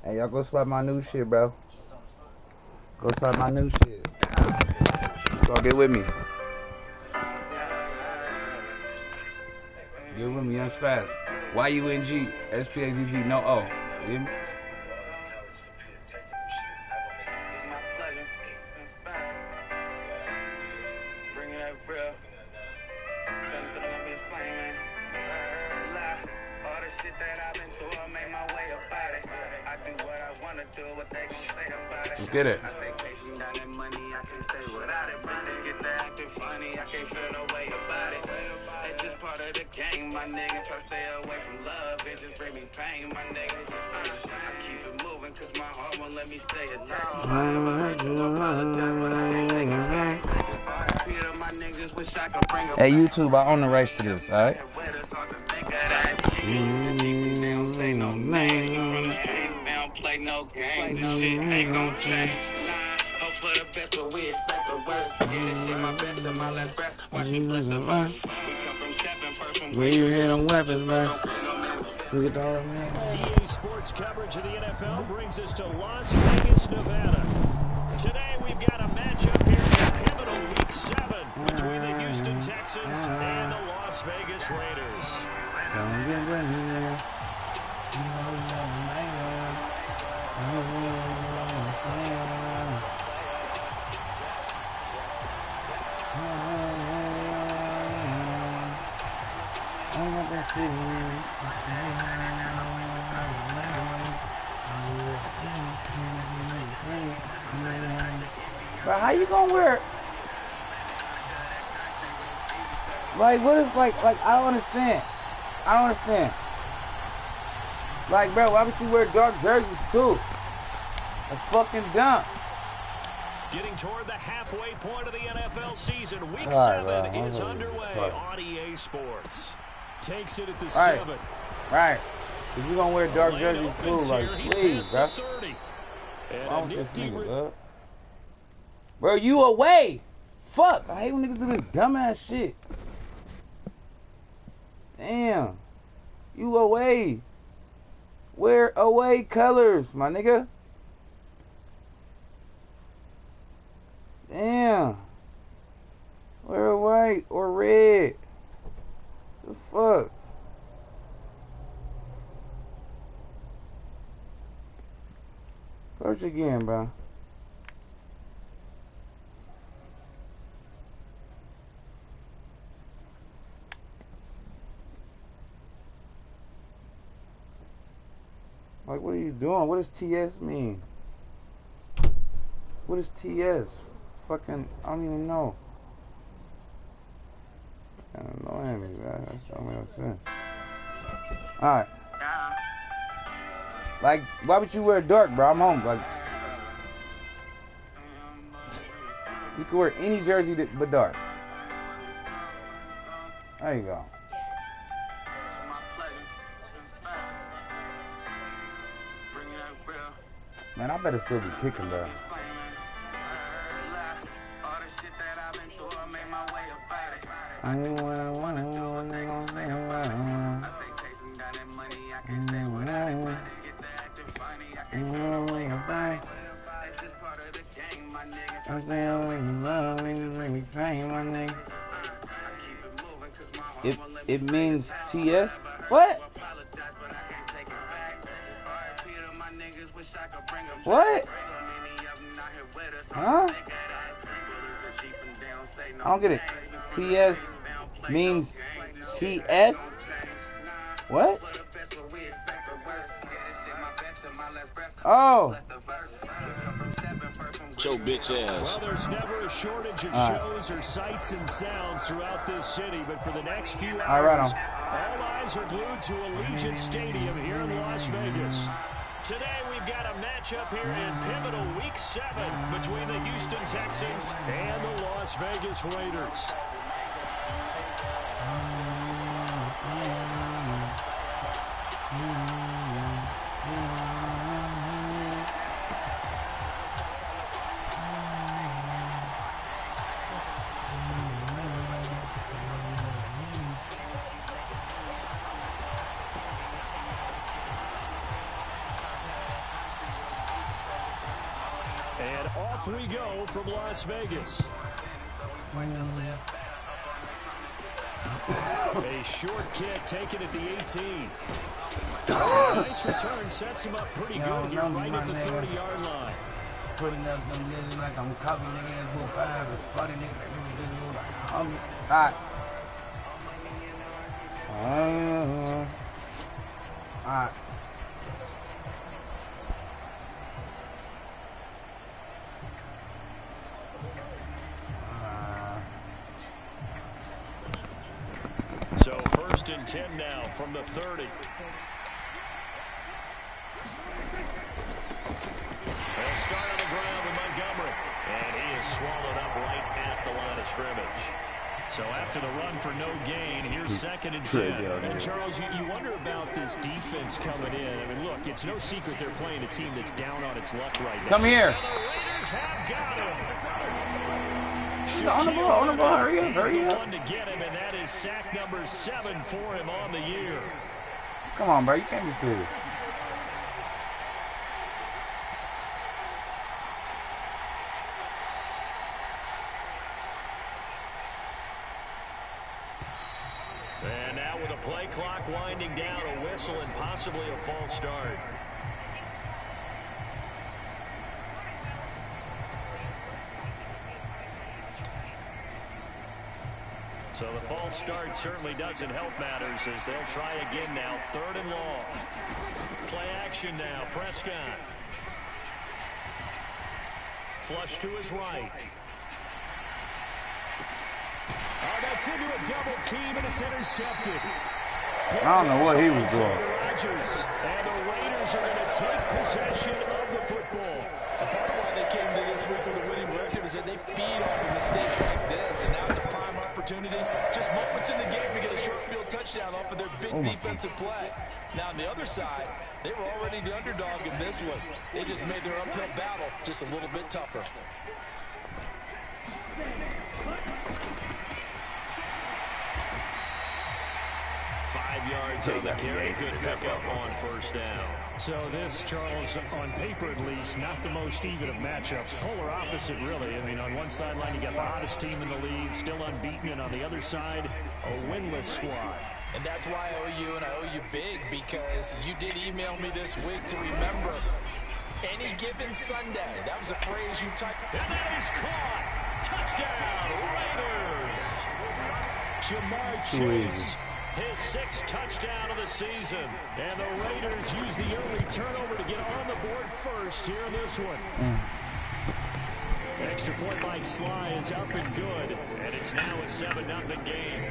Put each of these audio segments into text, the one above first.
Hey, y'all go slap my new shit, bro. Go slap my new shit. Go get with me. Get with me, young Spaz. Y-U-N-G, S-P-A-Z-Z, no O. You hear me? Let's get it. It's just part of the game, my nigga. Try to stay away from love, it just bring me pain, my nigga. I keep it moving, cause my heart won't let me stay attached. Hey, YouTube, I own the rights to this, alright? Play no game, shit ain't gon' change. Hope for the best, but we expect the worst. Yeah, this shit my best and my last breath. Watch me bless the verse. We come from stepping first from where you hit on weapons, man. EA Sports coverage of the NFL brings us to Las Vegas, Nevada. Today we've got a matchup here in pivotal Week 7 between the Houston Texans and the Las Vegas Raiders. But how you gonna wear? Like, what is like? I don't understand. I don't understand. Like, bro, why would you wear dark jerseys too? That's fucking dumb. Getting toward the halfway point of the NFL season, Week 7 is underway on EA Sports. Takes it at the 7. Right. If you gonna wear dark jerseys too, like, please, bro. Why don't this nigga, bro? Bro, you away. Fuck, I hate when niggas do this dumbass shit. Damn. You away. Wear away colors, my nigga. Damn. Wear white or red. The fuck? Search again, bro. Like, what are you doing? What does TS mean? What is TS? Fucking, I don't even know. Kind of annoying me, bro. That's not what I'm saying. Alright. Like, why would you wear dark, bro? I'm home. Like, you can wear any jersey but dark. There you go. Man, I better still be kicking, bro. It means TS? What? What? Huh? I don't get it. TS means TS? What? Oh. Show bitch ass. Well, there's never a shortage of shows or sights and sounds throughout this city, but for the next few hours, all eyes are glued to Allegiant Stadium here in Las Vegas. Today we've got a matchup here in pivotal Week 7 between the Houston Texans and the Las Vegas Raiders. And off we go from Las Vegas. A short kick taken at the 18. Nice return, sets him up pretty good here, right at the 30-yard line. Putting up some niggas like I'm copying niggas with 5 and funny niggas like I'm Alright. So 1st and 10 now from the 30. They'll start on the ground with Montgomery. And he is swallowed up right at the line of scrimmage. So after the run for no gain, here's 2nd and 10. And Charles, you wonder about this defense coming in. I mean, look, it's no secret they're playing a team that's down on its luck right now. Come here. And the Raiders have got him. On the ball, hurry up, He's the one to get him, and that is sack number 7 for him on the year. Come on, bro, you can't be serious. And now with a play clock winding down, a whistle and possibly a false start. So the false start certainly doesn't help matters as they'll try again now. 3rd and long. Play action now. Prescott. Flush to his right. Oh, that's into a double team, and it's intercepted. I don't know what he was doing. Rodgers, and the Raiders are going to take possession of the football. A part of why they came to this week with a winning record is that they feed off of mistakes like this, and now it's a prime opportunity. Just moments in the game to get a short field touchdown off of their big defensive play. Now on the other side, they were already the underdog in this one. They just made their uphill battle just a little bit tougher. 5 yards on the carry. Good pickup on 1st down. So this, Charles, on paper at least, not the most even of matchups. Polar opposite, really. I mean, on one sideline, you got the hottest team in the league, still unbeaten, and on the other side, a winless squad. And that's why I owe you, and I owe you big, because you did email me this week to remember any given Sunday. That was a phrase you typed. And that is caught. Touchdown, Raiders. Jamar Chase. His 6th touchdown of the season. And the Raiders use the early turnover to get on the board first here in this one. Extra point by Sly is up and good. And it's now a 7-0 game.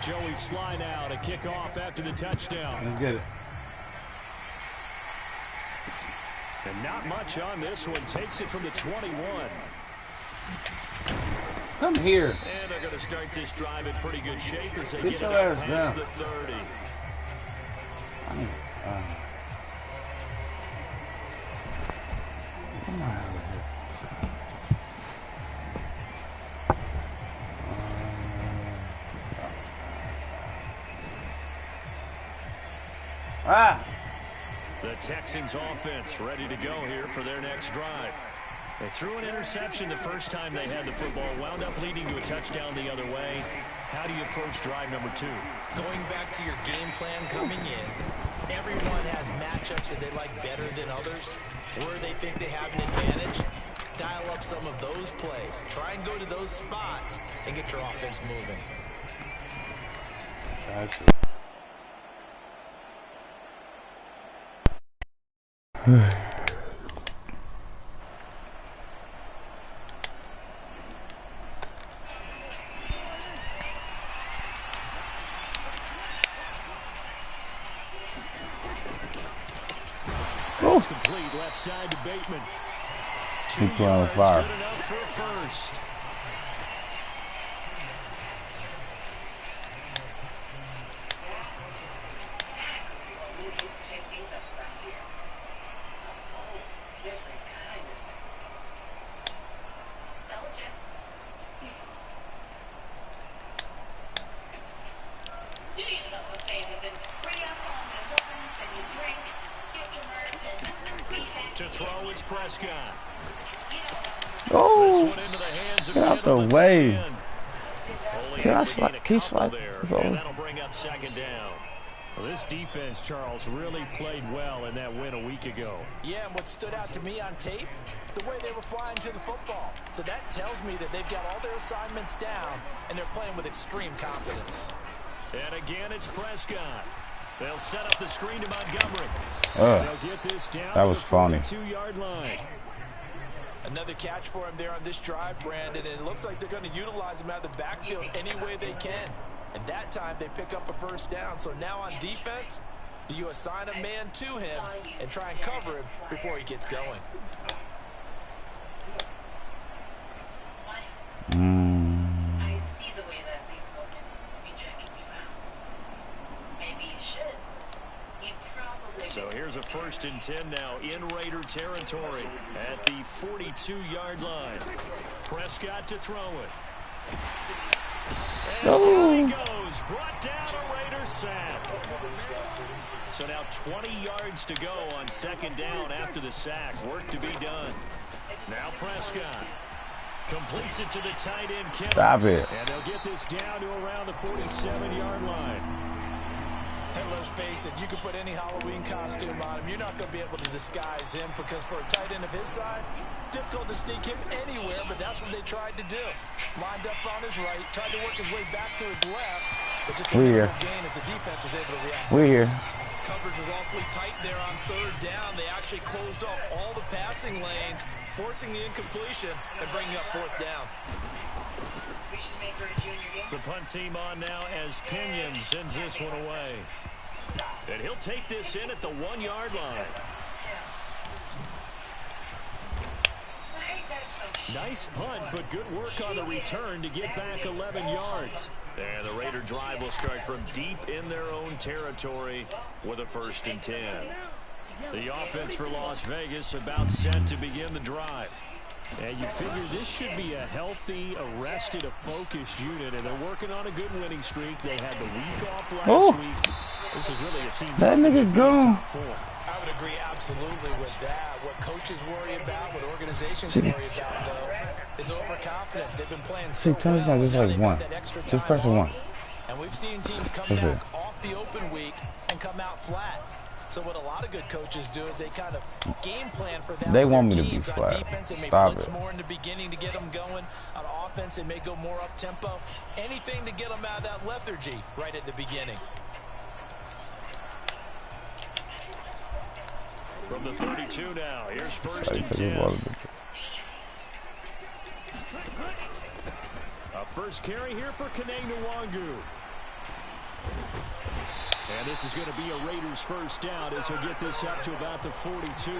Joey Sly now to kick off after the touchdown. Let's get it. And not much on this one. Takes it from the 21. Come here. And they're going to start this drive in pretty good shape as they Get get it your up ass past down. the 30. Come on. The Texans offense ready to go here for their next drive. They threw an interception the first time they had the football, wound up leading to a touchdown the other way. How do you approach drive number 2? Going back to your game plan coming in, everyone has matchups that they like better than others, where they think they have an advantage. Dial up some of those plays. Try and go to those spots and get your offense moving. That's It's complete left side to Bateman. 2 yards, good enough for a first. To throw is Prescott. Oh, get out the way. Can I keep sliding? And that'll bring up second down. Well, this defense, Charles, really played well in that win a week ago. Yeah, and what stood out to me on tape, the way they were flying to the football. So that tells me that they've got all their assignments down, and they're playing with extreme confidence. And again, it's Prescott. They'll set up the screen to Montgomery. They'll get this down that was funny. 2-yard line. Another catch for him there on this drive, Brandon, and it looks like they're going to utilize him out of the backfield any way they can. And that time they pick up a first down. So now on defense, do you assign a man to him and try and cover him before he gets going? I see the way that these people can be checking you out. Maybe you should. He probably. So here's a 1st and 10 now in Raider territory at the 42-yard line. Prescott to throw it. And down he goes. Brought down a Raider sack. So now 20 yards to go on 2nd down after the sack. Work to be done. Now Prescott completes it to the tight end, Kittle. Stop it. And they'll get this down to around the 47-yard line. And let's face it, you can put any Halloween costume on him. You're not going to be able to disguise him because for a tight end of his size, difficult to sneak him anywhere, but that's what they tried to do. Lined up on his right, tried to work his way back to his left, but just a little gain as the defense was able to react. We're here. Coverage is awfully tight there on 3rd down. They actually closed off all the passing lanes, forcing the incompletion and bringing up 4th down. The punt team on now as Pinion sends this one away. And he'll take this in at the 1-yard line. Nice punt, but good work on the return to get back 11 yards. And the Raider drive will start from deep in their own territory with a 1st and 10. The offense for Las Vegas about set to begin the drive. And you figure this should be a healthy, arrested, a focused unit, and they're working on a good winning streak. They had the week off last week. This is really a team that nigga gone. I would agree absolutely with that. What coaches worry about, what organizations worry about, though, is overconfidence. They've been playing so well. Just like one. Just press it once. And we've seen teams come back off the open week and come out flat. So what a lot of good coaches do is they kind of game plan for that. They want me to be flat. On defense, they may Stop blitz it. more in the beginning to get them going. On offense, they may go more up-tempo. Anything to get them out of that lethargy right at the beginning. From the 32 now, here's 1st and 10. A first carry here for Kene Nwangu. And this is going to be a Raiders 1st down as he'll get this up to about the 42.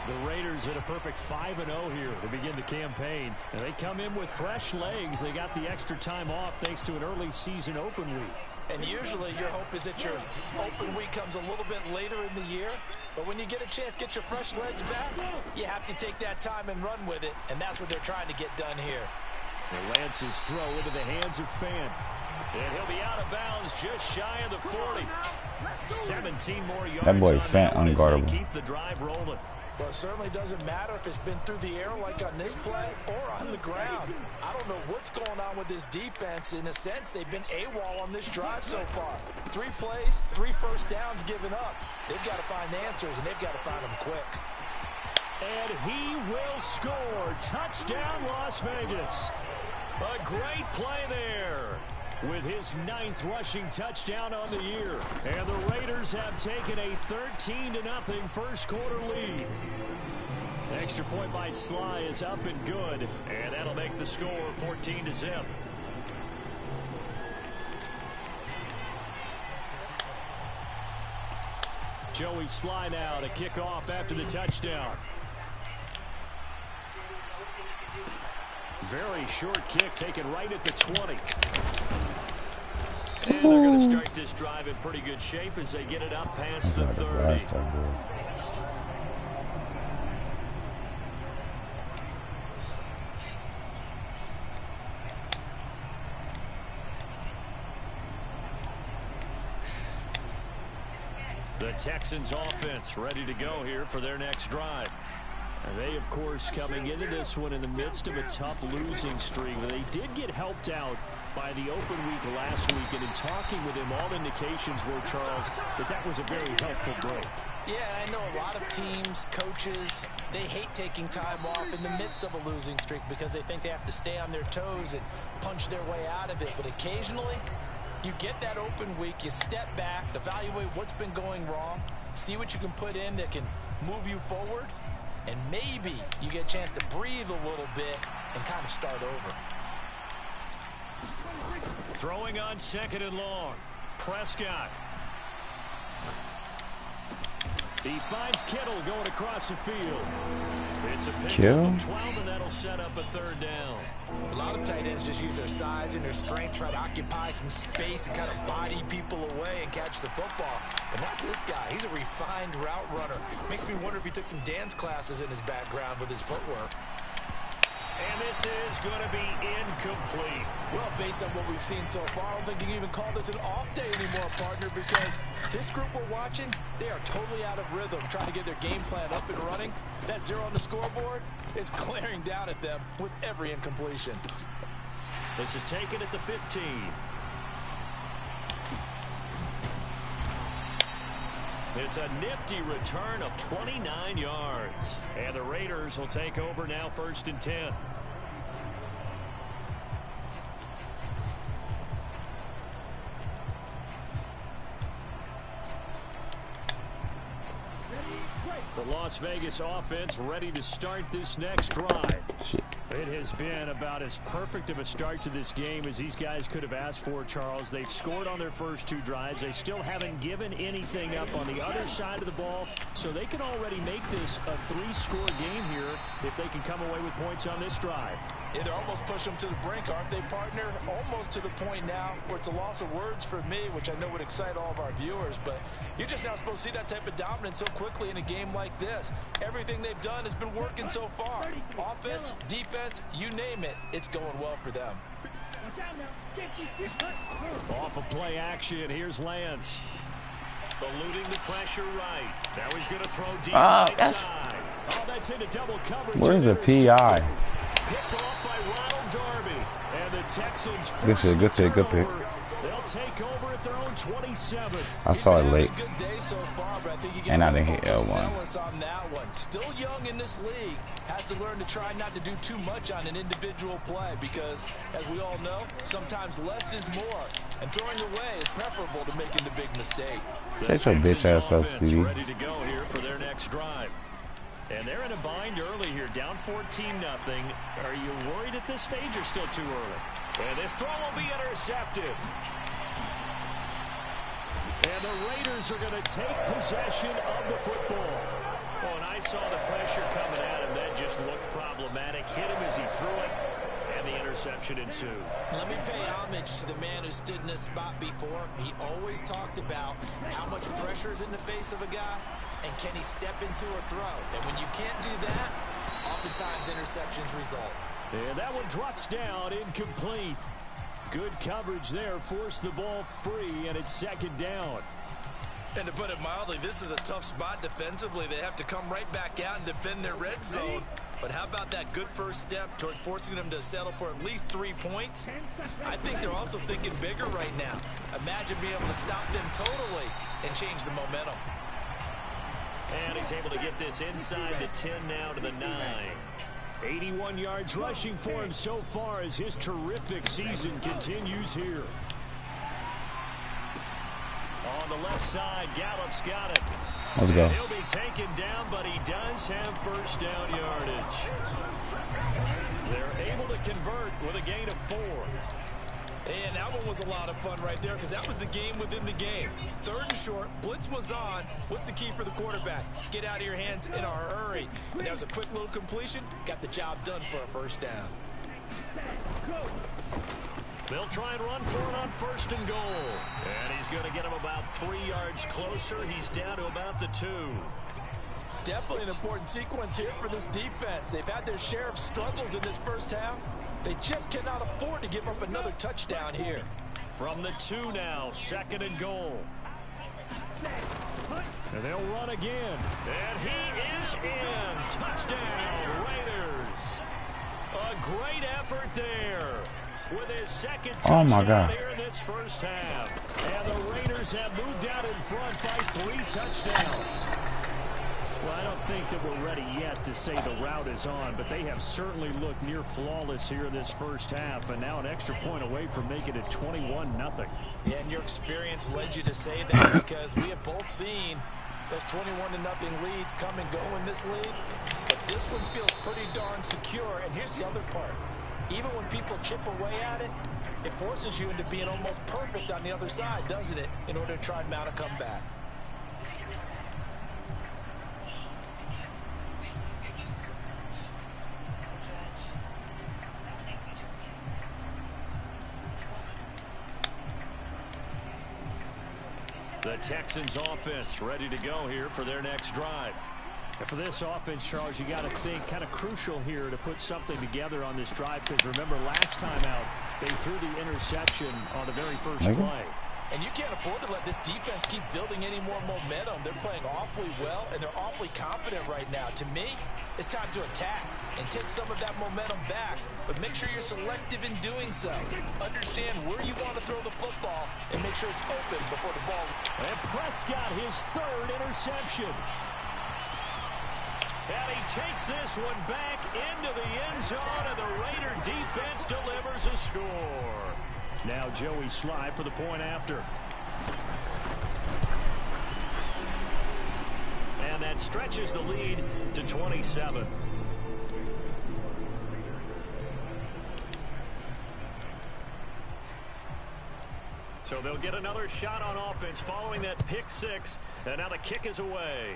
The Raiders at a perfect 5-0 here to begin the campaign. And they come in with fresh legs. They got the extra time off thanks to an early season open week. And usually your hope is that your open week comes a little bit later in the year. But when you get a chance to get your fresh legs back, you have to take that time and run with it. And that's what they're trying to get done here. And Lance's throw into the hands of Fan. And he'll be out of bounds just shy of the 40. 17 more yards. That boy Fant unguardable. Keep the drive rolling. Well, it certainly doesn't matter if it's been through the air like on this play or on the ground. I don't know what's going on with this defense. In a sense, they've been AWOL on this drive so far. 3 plays, 3 first downs given up. They've got to find answers, and they've got to find them quick. And he will score. Touchdown, Las Vegas. A great play there with his 9th rushing touchdown on the year. And the Raiders have taken a 13-0 first quarter lead. Extra point by Sly is up and good, and that'll make the score 14-0. Joey Sly now to kick off after the touchdown. Very short kick taken right at the 20. And they're going to start this drive in pretty good shape as they get it up past the 30. The Texans offense ready to go here for their next drive. And they, of course, coming into this one in the midst of a tough losing streak. They did get helped out by the open week last week. And in talking with him, all indications were, Charles, that was a very helpful break. Yeah, I know a lot of teams, coaches, they hate taking time off in the midst of a losing streak because they think they have to stay on their toes and punch their way out of it. But occasionally, you get that open week, you step back, evaluate what's been going wrong, see what you can put in that can move you forward, and maybe you get a chance to breathe a little bit and kind of start over. Throwing on 2nd and long. Prescott. He finds Kittle going across the field. It's a pick of 12, and that'll set up a 3rd down. A lot of tight ends just use their size and their strength, try to occupy some space and kind of body people away and catch the football. But not this guy. He's a refined route runner. Makes me wonder if he took some dance classes in his background with his footwork. And this is going to be incomplete. Well, based on what we've seen so far, I don't think you can even call this an off day anymore, partner, because this group we're watching, they are totally out of rhythm, trying to get their game plan up and running. That 0 on the scoreboard is glaring down at them with every incompletion. This is taken at the 15. It's a nifty return of 29 yards. And the Raiders will take over now, 1st and 10. The Las Vegas offense ready to start this next drive. It has been about as perfect of a start to this game as these guys could have asked for, Charles. They've scored on their first 2 drives. They still haven't given anything up on the other side of the ball, so they can already make this a 3-score game here if they can come away with points on this drive. Yeah, they're almost pushing them to the brink, aren't they, partner? Almost to the point now where it's a loss of words for me, which I know would excite all of our viewers, but you're just not supposed to see that type of dominance so quickly in a game like this. Everything they've done has been working so far. Offense, defense, you name it, it's going well for them. Off of play action, here's Lance. Eluding the pressure right. Now he's going to throw deep right side. Oh, that's into double coverage. Where's the PI? Picked off by Ronald Darby. And the Texans Good pick. They'll take over at their own 27. I saw it late. Good day so far, but I think you And I didn't hit L1. On that one. Still young in this league. Has to learn to try not to do too much on an individual play because, as we all know, sometimes less is more. And throwing away is preferable to making the big mistake. Take your bitch ass up, CD. Ready to go here for their next drive. And they're in a bind early here, down 14-0. Are you worried at this stage or still too early? And this throw will be intercepted. And the Raiders are going to take possession of the football. Oh, and I saw the pressure coming at him. That just looked problematic. Hit him as he threw it, and the interception ensued. Let me pay homage to the man who stood in this spot before. He always talked about how much pressure is in the face of a guy, and can he step into a throw. And when you can't do that, oftentimes interceptions result. And that one drops down, incomplete. Good coverage there, forced the ball free, and it's 2nd down. And to put it mildly, this is a tough spot defensively. They have to come right back out and defend their red zone. But how about that good first step towards forcing them to settle for at least 3 points? I think they're also thinking bigger right now. Imagine being able to stop them totally and change the momentum. And he's able to get this inside the 10 now to the 9. 81 yards rushing for him so far as his terrific season continues here. On the left side, Gallup's got it. Let's go. He'll be taken down, but he does have 1st down yardage. They're able to convert with a gain of 4. And that one was a lot of fun right there because that was the game within the game. 3rd and short, blitz was on. What's the key for the quarterback? Get out of your hands in a hurry. And that was a quick little completion. Got the job done for a 1st down. They'll try and run for it on 1st and goal. And he's going to get him about 3 yards closer. He's down to about the 2. Definitely an important sequence here for this defense. They've had their share of struggles in this first half. They just cannot afford to give up another touchdown here. From the 2 now, 2nd and goal. And they'll run again. And he is in. Touchdown, Raiders. A great effort there. With his second touchdown here in this first half. And the Raiders have moved out in front by 3 touchdowns. Well, I don't think that we're ready yet to say the route is on, but they have certainly looked near flawless here in this first half, and now an extra point away from making it 21-0. Yeah, and your experience led you to say that because we have both seen those 21-0 leads come and go in this league, but this one feels pretty darn secure. And here's the other part. Even when people chip away at it, it forces you into being almost perfect on the other side, doesn't it, in order to try and mount a comeback. The Texans offense ready to go here for their next drive. And for this offense, Charles, you got to think kind of crucial here to put something together on this drive, because remember last time out they threw the interception on the very first play. And you can't afford to let this defense keep building any more momentum. They're playing awfully well, and they're awfully confident right now. To me, it's time to attack and take some of that momentum back, but make sure you're selective in doing so. Understand where you want to throw the football and make sure it's open before the ball. And Prescott, his 3rd interception. And he takes this one back into the end zone, and the Raider defense delivers a score. Now Joey Sly for the point after. And that stretches the lead to 27. So they'll get another shot on offense following that pick 6. And now the kick is away.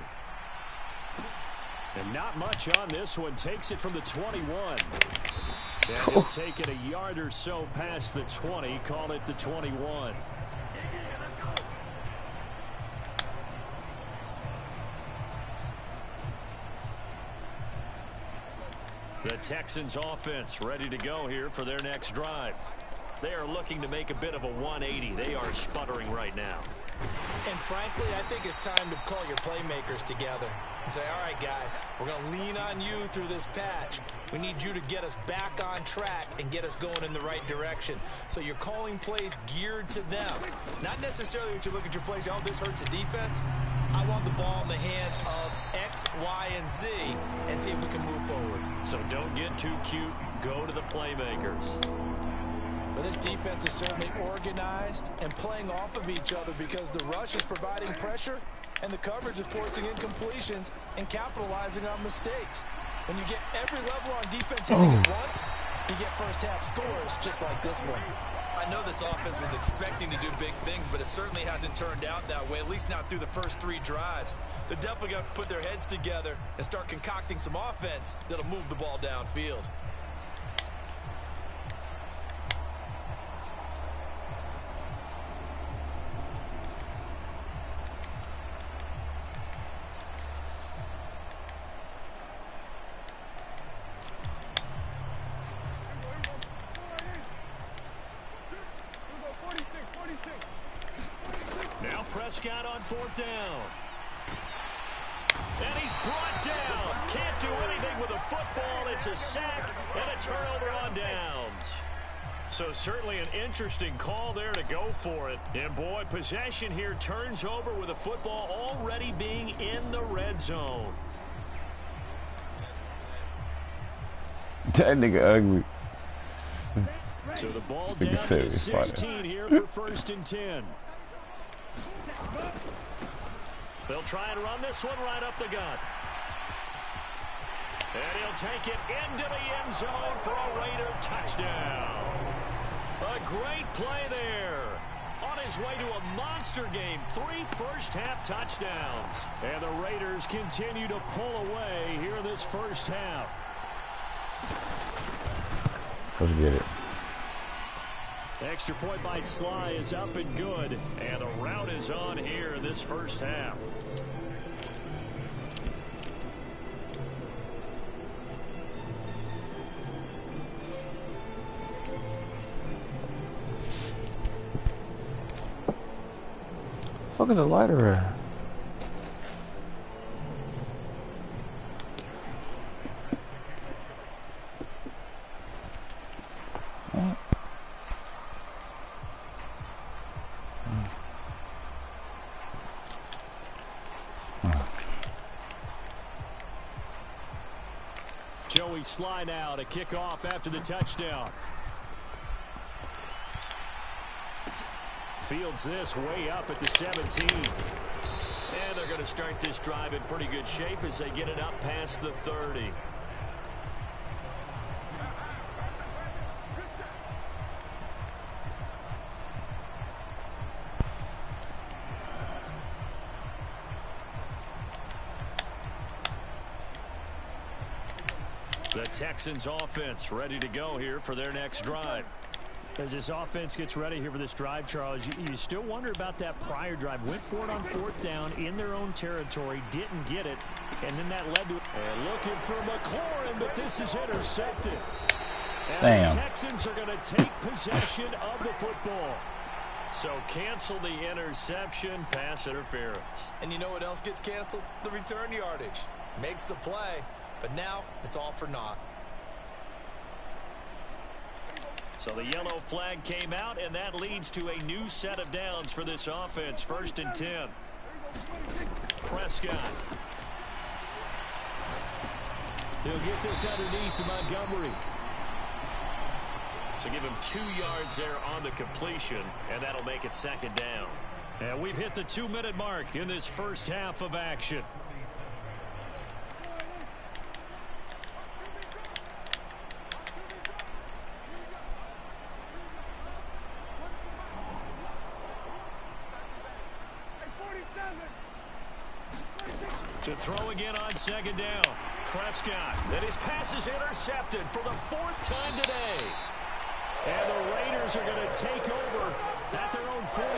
And not much on this one. Takes it from the 21. And he'll take it a yard or so past the 20. Call it the 21. The Texans offense ready to go here for their next drive. They are looking to make a bit of a 180. They are sputtering right now. And frankly, I think it's time to call your playmakers together and say, all right, guys, we're going to lean on you through this patch. We need you to get us back on track and get us going in the right direction. So you're calling plays geared to them. Not necessarily that you look at your plays, oh, this hurts the defense. I want the ball in the hands of X, Y, and Z and see if we can move forward. So don't get too cute. Go to the playmakers. But this defense is certainly organized and playing off of each other because the rush is providing pressure and the coverage is forcing incompletions and capitalizing on mistakes. When you get every level on defense hitting at once, you get first half scores just like this one. I know this offense was expecting to do big things, but it certainly hasn't turned out that way, at least not through the first 3 drives. They're definitely going to have to put their heads together and start concocting some offense that'll move the ball downfield. Now Prescott on 4th down. And he's brought down. Can't do anything with a football. It's a sack and a turnover on downs. So certainly an interesting call there to go for it. And boy, possession here turns over with a football already being in the red zone. That nigga ugly. So the ball down to 16 here for 1st and 10. They'll try and run this one right up the gut. And he'll take it into the end zone for a Raider touchdown. A great play there. On his way to a monster game. 3 first-half touchdowns. And the Raiders continue to pull away here in this first half. Let's get it. Extra point by Sly is up and good. And the route is on here in this first half. Fuck is the lighter at? we slide now to kick off after the touchdown. Fields this way up at the 17. And they're going to start this drive in pretty good shape as they get it up past the 30. The Texans offense ready to go here for their next drive. As this offense gets ready here for this drive, Charles, you still wonder about that prior drive. Went for it on 4th down in their own territory, didn't get it, and then that led to it. And looking for McLaurin, but this is intercepted. And the Texans are going to take possession of the football. So cancel the interception, pass interference. And you know what else gets canceled? The return yardage. Makes the play, but now it's all for naught. So the yellow flag came out, and that leads to a new set of downs for this offense. 1st and 10. Prescott. He'll get this underneath to Montgomery. So give him 2 yards there on the completion, and that'll make it 2nd down. And we've hit the 2-minute mark in this first half of action. To throw again on 2nd down. Prescott. And his pass is intercepted for the 4th time today. And the Raiders are going to take over at their own 41.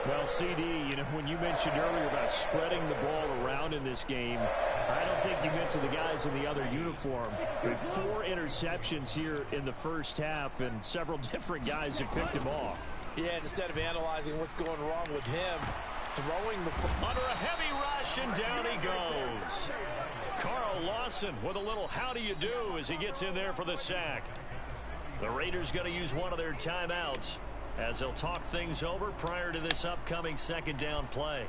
Well, CD, you know, when you mentioned earlier about spreading the ball around in this game, I don't think you mentioned the guys in the other uniform. With 4 interceptions here in the first half, and several different guys have picked him off. Yeah, instead of analyzing what's going wrong with him, throwing the football under a heavy rush, and down he goes. Carl Lawson with a little how do you do as he gets in there for the sack. The Raiders going to use one of their timeouts as they'll talk things over prior to this upcoming 2nd down play.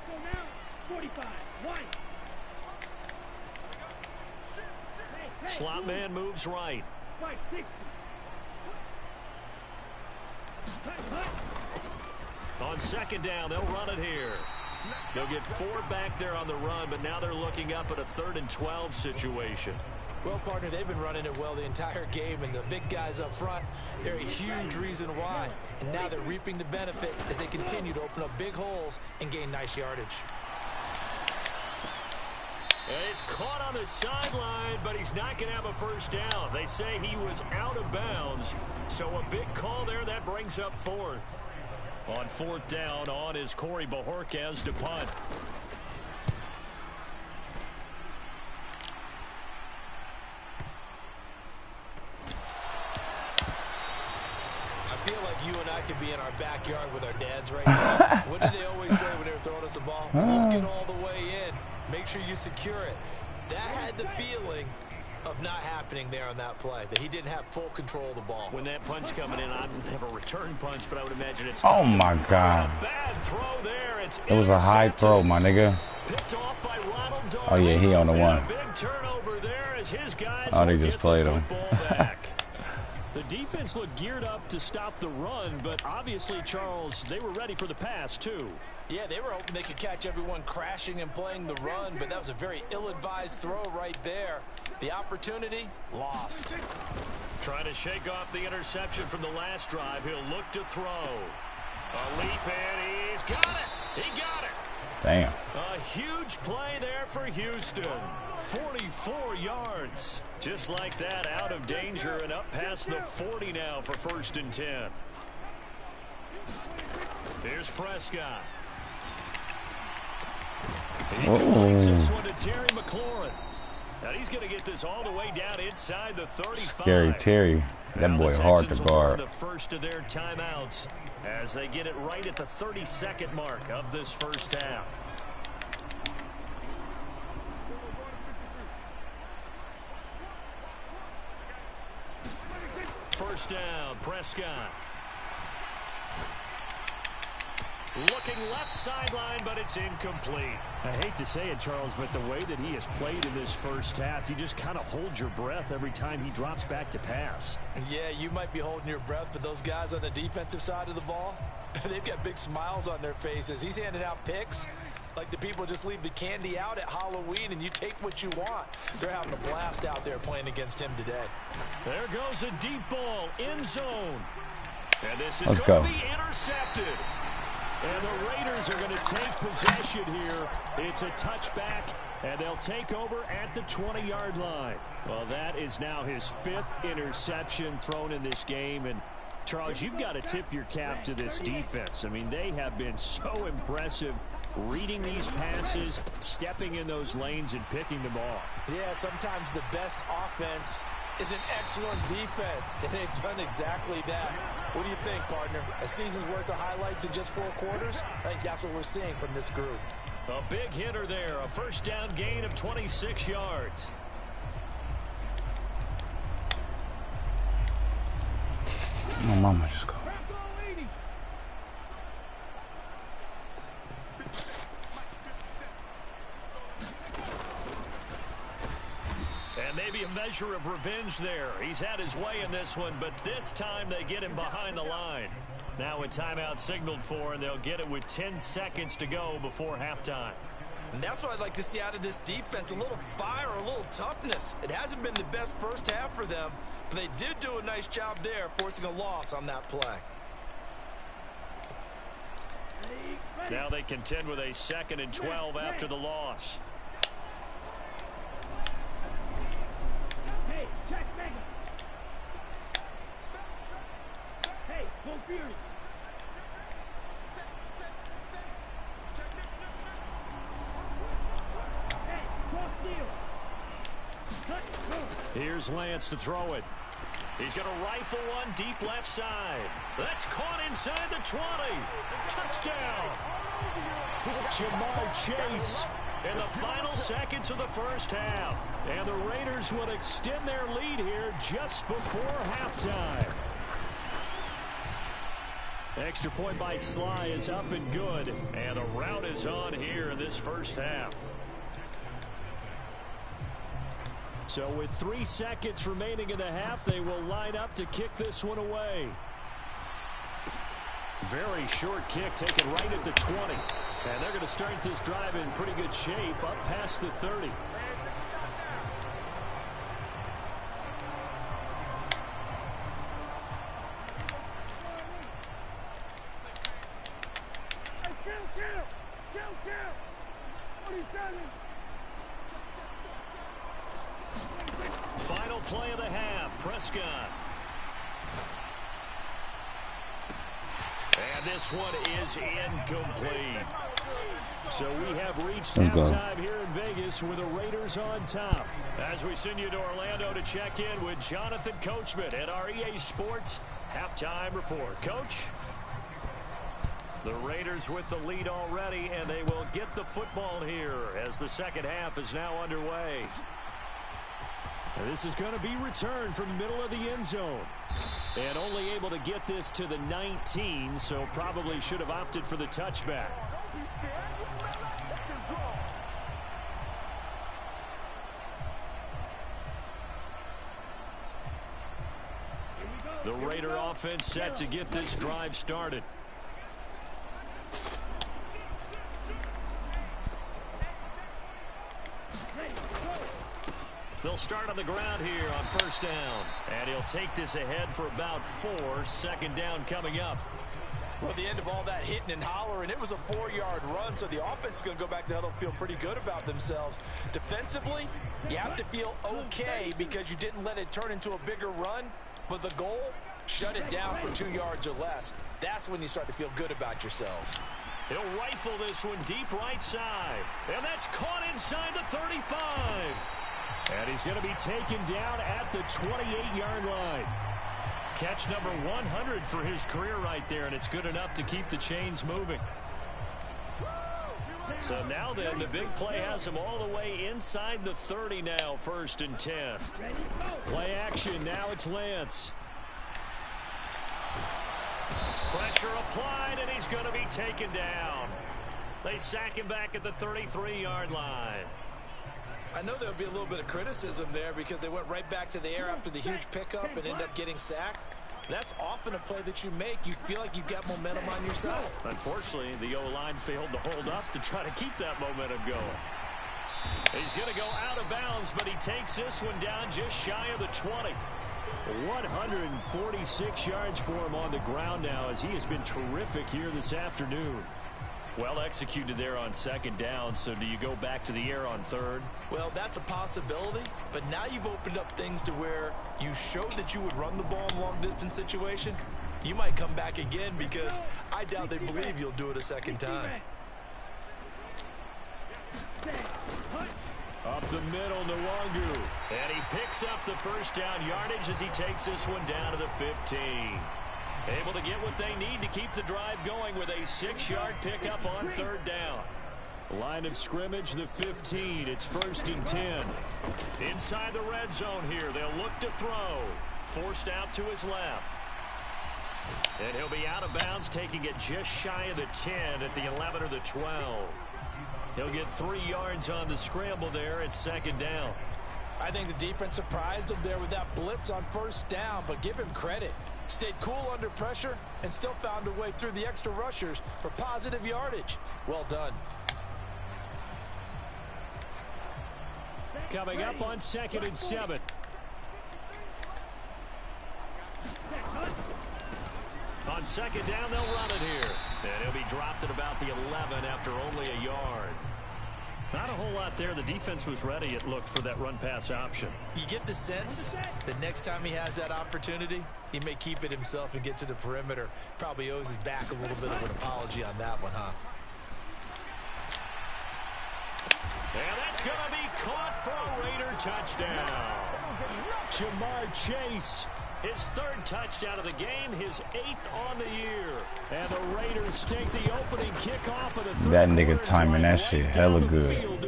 Let's go now. 45. One. Slot man moves right. 560. On 2nd down, they'll run it here. They'll get 4 back there on the run, but now they're looking up at a 3rd and 12 situation. Well, partner, they've been running it well the entire game, and the big guys up front, they're a huge reason why. And now they're reaping the benefits as they continue to open up big holes and gain nice yardage. And he's caught on the sideline, but he's not going to have a 1st down. They say he was out of bounds, so a big call there that brings up 4th. On 4th down, on is Corey Bojorquez to punt. I feel like you and I could be in our backyard with our dads right now. What did they always say when they were throwing us the ball? Look it all the way in. Make sure you secure it. That had the feeling of not happening there on that play, that he didn't have full control of the ball. When that punch coming in, I don't have a return punch, but I would imagine it's oh my God. A bad throw there. It was a high throw, my nigga. Picked off by Ronald Darby. Oh yeah, he on the one. A big turnover there as his guys oh, they just played him. The defense looked geared up to stop the run, but obviously, Charles, they were ready for the pass, too. Yeah, they were hoping they could catch everyone crashing and playing the run, but that was a very ill-advised throw right there. The opportunity, lost. Trying to shake off the interception from the last drive. He'll look to throw. A leap, and he's got it. He got it. Damn. A huge play there for Houston. 44 yards. Just like that, out of danger and up past the 40 now for 1st and 10. Here's Prescott. He completes this one to Terry McLaurin. Now he's going to get this all the way down inside the 35. Scary Terry. That boy hard to guard. The first of their timeouts as they get it right at the 32nd mark of this first half. First down, Prescott. Looking left sideline, but it's incomplete. I hate to say it, Charles, but the way that he has played in this first half, you just kind of hold your breath every time he drops back to pass. Yeah, you might be holding your breath, but those guys on the defensive side of the ball, they've got big smiles on their faces. He's handing out picks like the people just leave the candy out at Halloween and you take what you want. They're having a blast out there playing against him today. There goes a deep ball, end zone. And this is Let's going go. to be intercepted. And the Raiders are going to take possession here. It's a touchback, and they'll take over at the 20-yard line. Well, that is now his 5th interception thrown in this game. And, Charles, you've got to tip your cap to this defense. I mean, they have been so impressive reading these passes, stepping in those lanes, and picking them off. Yeah, sometimes the best offense is an excellent defense, and they've done exactly that. What do you think, partner? A season's worth of highlights in just 4 quarters? I think that's what we're seeing from this group. A big hitter there, a first down gain of 26 yards. My mama just called. And maybe a measure of revenge there. He's had his way in this one, but this time they get him behind the line. Now a timeout signaled for, and they'll get it with 10 seconds to go before halftime. And that's what I'd like to see out of this defense, a little fire, a little toughness. It hasn't been the best first half for them, but they did do a nice job there, forcing a loss on that play. Now they contend with a 2nd and 12 after the loss. Hey, check mega. Hey, go Fury. Hey, go steal. Here's Lance to throw it. He's going to rifle one deep left side. That's caught inside the 20. Touchdown. Jamar Chase in the final seconds of the first half. And the Raiders will extend their lead here just before halftime. Extra point by Sly is up and good. And the rout is on here in this first half. So with 3 seconds remaining in the half, they will line up to kick this one away. Very short kick taken right at the 20. And they're going to start this drive in pretty good shape up past the 30. Kill. 47. Final play of the half, Prescott. And this one is incomplete. So we have reached halftime here in Vegas with the Raiders on top. As we send you to Orlando to check in with Jonathan Coachman at our EA Sports Halftime Report. Coach? The Raiders with the lead already, and they will get the football here as the second half is now underway. This is going to be returned from the middle of the end zone. And only able to get this to the 19, so probably should have opted for the touchback. The Raider offense set to get this drive started. They'll start on the ground here on first down. And he'll take this ahead for about 4. Second down coming up. Well, the end of all that hitting and hollering, it was a 4-yard run, so the offense is going to go back to huddle, feel pretty good about themselves. Defensively, you have to feel okay because you didn't let it turn into a bigger run, but the goal, shut it down for 2 yards or less. That's when you start to feel good about yourselves. He'll rifle this one deep right side. And that's caught inside the 35. And he's going to be taken down at the 28-yard line. Catch number 100 for his career right there, and it's good enough to keep the chains moving. So now then, the big play has him all the way inside the 30 now, 1st and 10. Play action, now it's Lance. Pressure applied, and he's going to be taken down. They sack him back at the 33-yard line. I know there'll be a little bit of criticism there because they went right back to the air after the huge pickup and ended up getting sacked. That's often a play that you make. You feel like you've got momentum on your side. Unfortunately, the O-line failed to hold up to try to keep that momentum going. He's going to go out of bounds, but he takes this one down just shy of the 20. 146 yards for him on the ground now as he has been terrific here this afternoon. Well executed there on second down, so do you go back to the air on third? Well, that's a possibility, but now you've opened up things to where you showed that you would run the ball in a long-distance situation. You might come back again because I doubt they believe you'll do it a second time. Up the middle, Nwangu. And he picks up the first down yardage as he takes this one down to the 15. Able to get what they need to keep the drive going with a 6-yard pickup on third down. Line of scrimmage, the 15. It's 1st and 10. Inside the red zone here. They'll look to throw. Forced out to his left. And he'll be out of bounds, taking it just shy of the 10 at the 11 or the 12. He'll get 3 yards on the scramble there at second down. I think the defense surprised him there with that blitz on first down, but give him credit. Stayed cool under pressure and still found a way through the extra rushers for positive yardage. Well done. Coming up on 2nd and 7. On second down, they'll run it here. And he'll be dropped at about the 11 after only a yard. Not a whole lot there. The defense was ready, it looked, for that run-pass option. You get the sense that next time he has that opportunity, he may keep it himself and get to the perimeter. Probably owes his back a little bit of an apology on that one, huh? And that's going to be caught for a Raider touchdown. Jamar Chase, his 3rd touchdown of the game, his 8th on the year. And the Raiders take the opening kickoff of the third. That nigga timing that shit hella good.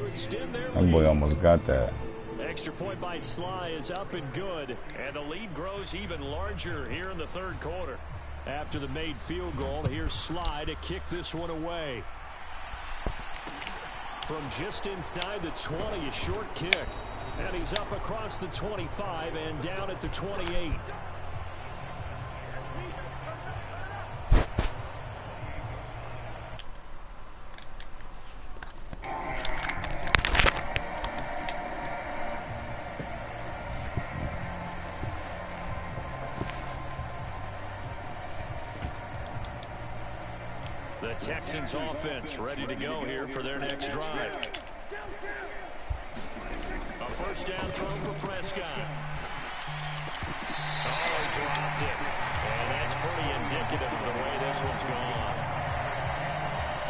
That boy almost got that. Extra point by Sly is up and good. And the lead grows even larger here in the 3rd quarter. After the made field goal, here's Sly to kick this one away. From just inside the 20, a short kick. And he's up across the 25 and down at the 28. The Texans offense ready to go here for their next drive. A first down throw for Prescott. Oh, he dropped it. And that's pretty indicative of the way this one's gone.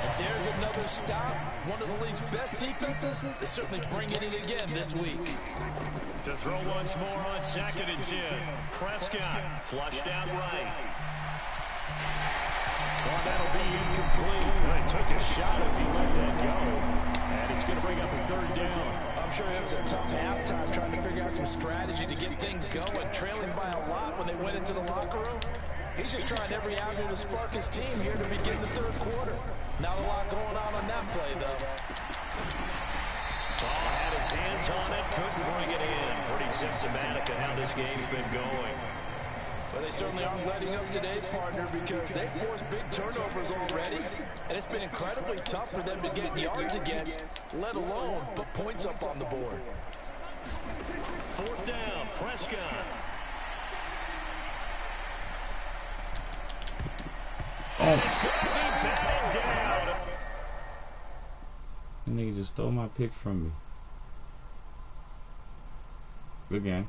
And there's another stop. One of the league's best defenses is certainly bringing it again this week. To throw once more on 2nd and 10. Prescott flushed out right. Well, that'll be incomplete. Well, he took a shot as he let that go. And it's going to bring up a 3rd down. I'm sure it was a tough halftime trying to figure out some strategy to get things going, trailing by a lot when they went into the locker room. He's just trying every avenue to spark his team here to begin the 3rd quarter. Not a lot going on that play, though. Ball had his hands on it, couldn't bring it in. Pretty symptomatic of how this game's been going. But they certainly aren't letting up today, partner, because they've forced big turnovers already. And it's been incredibly tough for them to get yards against, let alone put points up on the board. 4th down, Prescott. Oh. It's going to be batted down. That nigga just stole my pick from me. Good game.